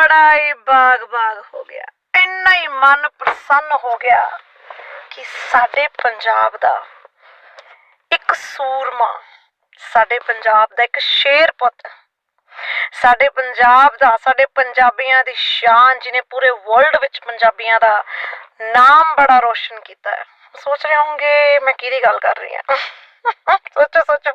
बड़ा ही बाग बाग हो गया, इन्ना ही मन प्रसन्न हो गया कि साडे पंजाब दा एक सूरमा, साडे पंजाब दा एक शेर पुत, साडे पंजाब दा, साडे पंजाबियां दी शान, जिन्हें पूरे वर्ल्ड विच पंजाबियां दा नाम बड़ा रोशन किया है। सोच रहे होंगे मैं किहदी गल कर रही हां। सोचो सोचो,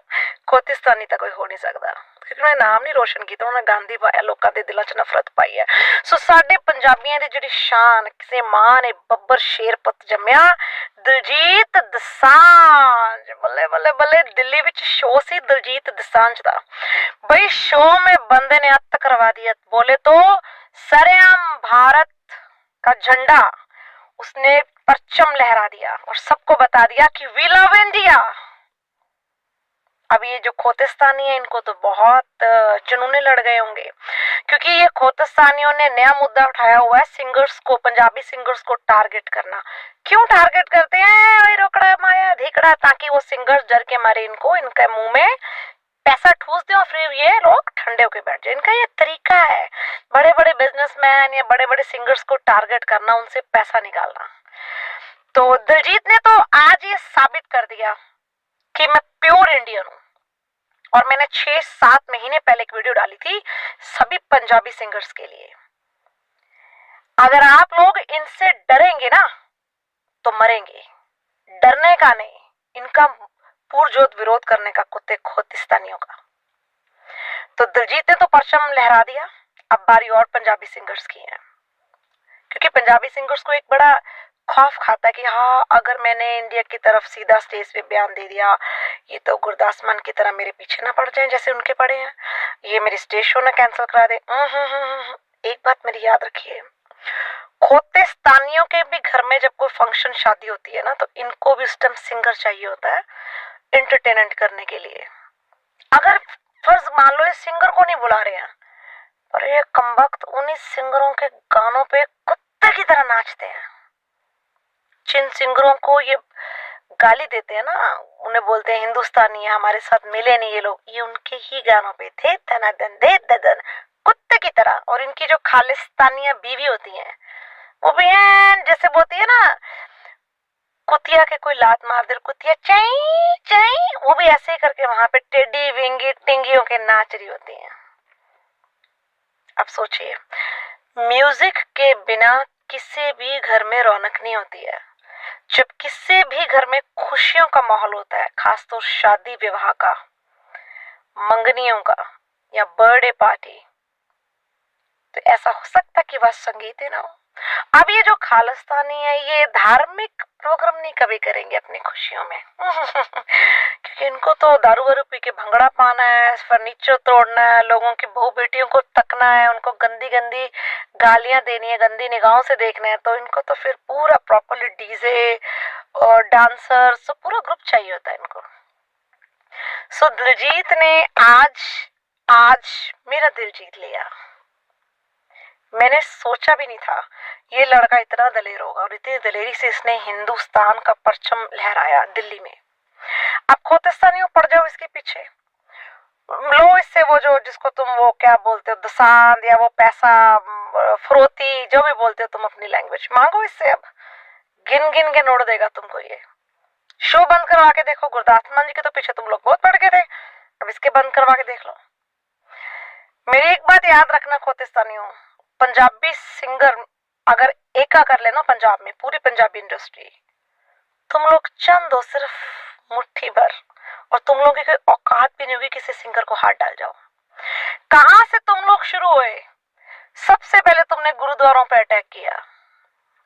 खोतिस्तानी तो कोई हो नहीं सकता, क्योंकि उन्हें नाम नहीं रोशन किया, उन्हें गांधी पाया, लोगों के दिलों च नफरत पाई है। सो साडे पंजाबियां दी जिहड़ी शान, किसी मां ने बब्बर शेर पुत जम्मिया, दिलजीत दोसांझ। बल्ले बल्ले बल्ले, दिल्ली विच शो सी दिलजीत दोसांझ दा। भाई शो में बंदे ने अत करवा दिया, बोले तो सरेआम भारत का झंडा उसने परचम लहरा दिया और सबको बता दिया कि वी लव इंडिया। अब ये जो खोतिस्तानी है, इनको तो बहुत जुनूने लड़ गए होंगे, क्योंकि ये खोतिस्तानियों ने नया मुद्दा उठाया हुआ है सिंगर्स को, पंजाबी सिंगर्स को टारगेट करना। क्यों टारगेट करते हैं भाई? रोकड़ा माया धिकड़ा, ताकि वो सिंगर्स डर के मारे इनको, इनके मुंह में पैसा ठूस दे और फिर ये लोग ठंडे होके बैठ जाए। इनका ये तरीका है, बड़े बड़े बिजनेसमैन या बड़े बड़े सिंगर्स को टारगेट करना, उनसे पैसा निकालना। तो दिलजीत ने तो आज ये साबित कर दिया कि मैं प्योर इंडियन हूं, और मैंने 6-7 महीने पहले एक वीडियो डाली थी सभी पंजाबी सिंगर्स के लिए। अगर आप लोग इनसे डरेंगे ना तो मरेंगे, डरने का नहीं, इनका पुरजोर विरोध करने का, कुत्ते खोतिस्तानियों का। तो दिलजीत ने तो परचम लहरा दिया, अब बारी और पंजाबी सिंगर्स की है, क्योंकि पंजाबी सिंगर्स को एक बड़ा खौफ खाता है कि हाँ, अगर मैंने इंडिया की तरफ सीधा स्टेज पे बयान दे दिया, ये तो गुरदास मान की तरह मेरे पीछे ना पड़ जाए जैसे उनके पड़े हैं, ये मेरी स्टेज शो ना कैंसिल करा दे। एक बात मेरी याद रखिए, खोतिस्तानियों के भी घर में जब कोई फंक्शन शादी होती है ना, तो इनको भी उस टाइम सिंगर चाहिए होता है एंटरटेनमेंट करने के लिए। अगर फर्ज मान लो इस सिंगर को नहीं बुला रहे हैं, पर ये कमबख्त उन्हीं सिंगरों के गानों पे कुत्ते की तरह नाचते हैं। जिन सिंगरों को ये गाली देते हैं ना, उन्हें बोलते हैं हिंदुस्तानी है, हमारे साथ मिले नहीं ये लोग, ये उनके ही गानों पे थे धनाधन दे ददन, कुत्ते की तरह। और इनकी जो खालिस्तानिया बीवी होती हैं, वो भी हैं जैसे बोलती है ना कुतिया के कोई लात मार दे, कुतिया चाई चाई, वो भी ऐसे ही करके वहां पे टेडी विंगी टिंगियों के नाच रही होती हैं। अब सोचिए, म्यूजिक के बिना किसी भी घर में रौनक नहीं होती है। जब किसी भी घर में खुशियों का माहौल होता है, खासतौर शादी विवाह का, मंगनियों का या बर्थडे पार्टी, तो ऐसा हो सकता है कि वह संगीत ही ना हो। अब ये जो खालिस्तानी है, ये धार्मिक प्रोग्राम नहीं कभी करेंगे अपनी खुशियों में। क्योंकि इनको तो दारू वारू पी के भंगड़ा पाना है, फर्नीचर तोड़ना है, लोगों की बहू बेटियों को तकना है, उनको गंदी गंदी गालियां देनी है, गंदी निगाहों से देखना है, तो इनको तो फिर पूरा प्रॉपरली डीजे और डांसर सब पूरा ग्रुप चाहिए होता है इनको। सो दिलजीत ने आज मेरा दिल जीत लिया। मैंने सोचा भी नहीं था ये लड़का इतना दलेर होगा, और इतनी दलेरी से इसने हिंदुस्तान का परचम लहराया दिल्ली में। अब खोतिस्तानियों पड़ जाओ इसके पीछे, लो इससे वो जो जिसको तुम वो क्या बोलते हो दसांध, या वो पैसा फरोती, जो भी बोलते हो तुम अपनी लैंग्वेज, मांगो इससे। अब गिन गिन के नोट देगा तुमको ये। शो बंद करवा के देखो, गुरदास मान जी के तो पीछे तुम लोग बहुत पड़ गए थे, अब इसके बंद करवा के देख लो। मेरी एक बात याद रखना खोतिस्तानियों, पंजाबी सिंगर अगर एका कर लेना पंजाब में, पूरी पंजाबी इंडस्ट्री, तुम लोग चंद हो, सिर्फ मुट्ठी भर, और तुम लोगों की कोई औकात भी नहीं होगी किसी सिंगर को हाथ डाल जाओ। कहां से तुम लोग शुरू हुए? सबसे पहले तुमने गुरुद्वारों पे अटैक किया,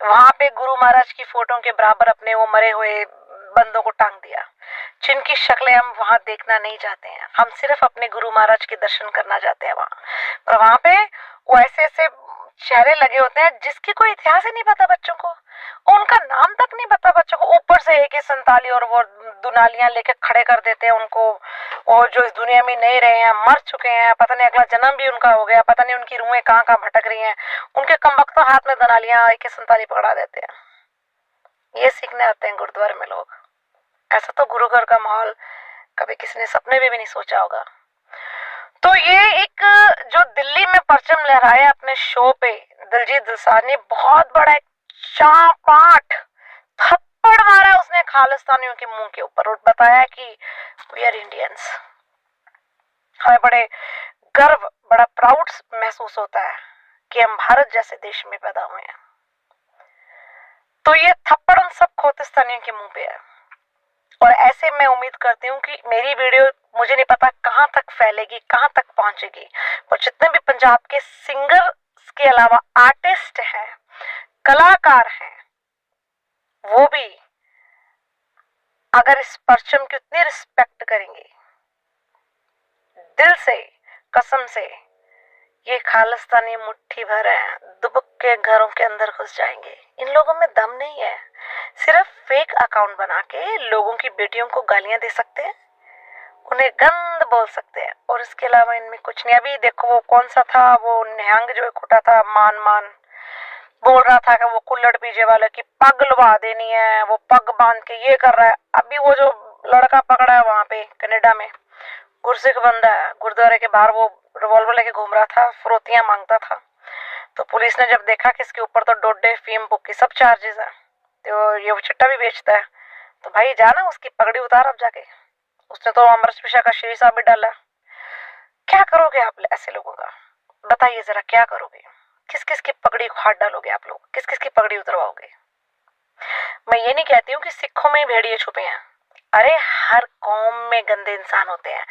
वहां पे गुरु महाराज की फोटो के बराबर अपने वो मरे हुए बंदों को टांग दिया, जिनकी शक्लें हम वहां देखना नहीं चाहते हैं। हम सिर्फ अपने गुरु महाराज के दर्शन करना चाहते हैं वहां, पर वहां पे वो ऐसे ऐसे चेहरे लगे होते हैं जिसकी कोई इतिहास ही नहीं पता बच्चों को, उनका नाम तक नहीं पता बच्चों को। ऊपर से AK-47 और वो दुनालियां लेके खड़े कर देते हैं उनको, और जो इस दुनिया में नहीं रहे हैं, मर चुके हैं, पता नहीं अगला जन्म भी उनका हो गया, पता नहीं उनकी रूहें कहाँ कहाँ भटक रही हैं, उनके कमबख्तों हाथ में दुनालियां AK-47 पकड़ा देते हैं। ये सीखने आते हैं गुरुद्वारे में लोग। ऐसा तो गुरु घर का माहौल कभी किसी ने सपने में भी नहीं सोचा होगा। तो ये एक जो दिल्ली में परचम लहराया अपने शो पे दिलजीत दोसांझ ने, बहुत बड़ा एक चापाट थप्पड़ मारा उसने खालिस्तानियों के मुंह के ऊपर और बताया कि वी आर इंडियंस। हमें बड़े गर्व, बड़ा प्राउड महसूस होता है कि हम भारत जैसे देश में पैदा हुए हैं। तो ये थप्पड़ उन सब खोतिस्तानियों के मुंह पे है। और ऐसे मैं उम्मीद करती हूँ कि मेरी वीडियो, मुझे नहीं पता कहां तक फैलेगी, कहां तक पहुंचेगी, और जितने भी पंजाब के सिंगर्स के अलावा आर्टिस्ट हैं, कलाकार हैं, वो भी अगर इस परचम की उतनी रिस्पेक्ट करेंगे दिल से, कसम से, ये खालिस्तानी मुट्ठी भर है, दुबक के घरों के अंदर घुस जाएंगे। इन लोगों में दम नहीं है, सिर्फ फेक अकाउंट बना के लोगों की बेटियों को गालियां दे सकते हैं, उन्हें गंद बोल सकते हैं, और इसके अलावा इनमें कुछ नहीं। अभी देखो वो कौन सा था, वो निहंग जो एक उठा था, मान बोल रहा था कि वो कुल्लड़ पीजे वाले की पग लुभा देनी है, वो पग बांध के ये कर रहा है। अभी वो जो लड़का पकड़ा है वहां पे कनाडा में, गुरसिख बंदा है, गुरुद्वारे के बाहर वो रिवॉल्वर लेके घूम रहा था, फरोतियां मांगता था। तो पुलिस ने जब देखा कि इसके ऊपर तो डोडे, फीम, बुक्की सब चार्जेस है, तो ये वो चिट्टा भी बेचता है, तो भाई जाना उसकी पगड़ी उतार अब जाके। उसने तो अमृत विशा का श्री साहब भी डाला। क्या करोगे आप ऐसे लोगों का, बताइए जरा, क्या करोगे? किस किस की पगड़ी हाथ डालोगे आप लोग, किस किस की पगड़ी उतरवाओगे? मैं ये नहीं कहती हूँ कि सिखों में ही भेड़िए छुपे हैं, अरे हर कौम में गंदे इंसान होते हैं।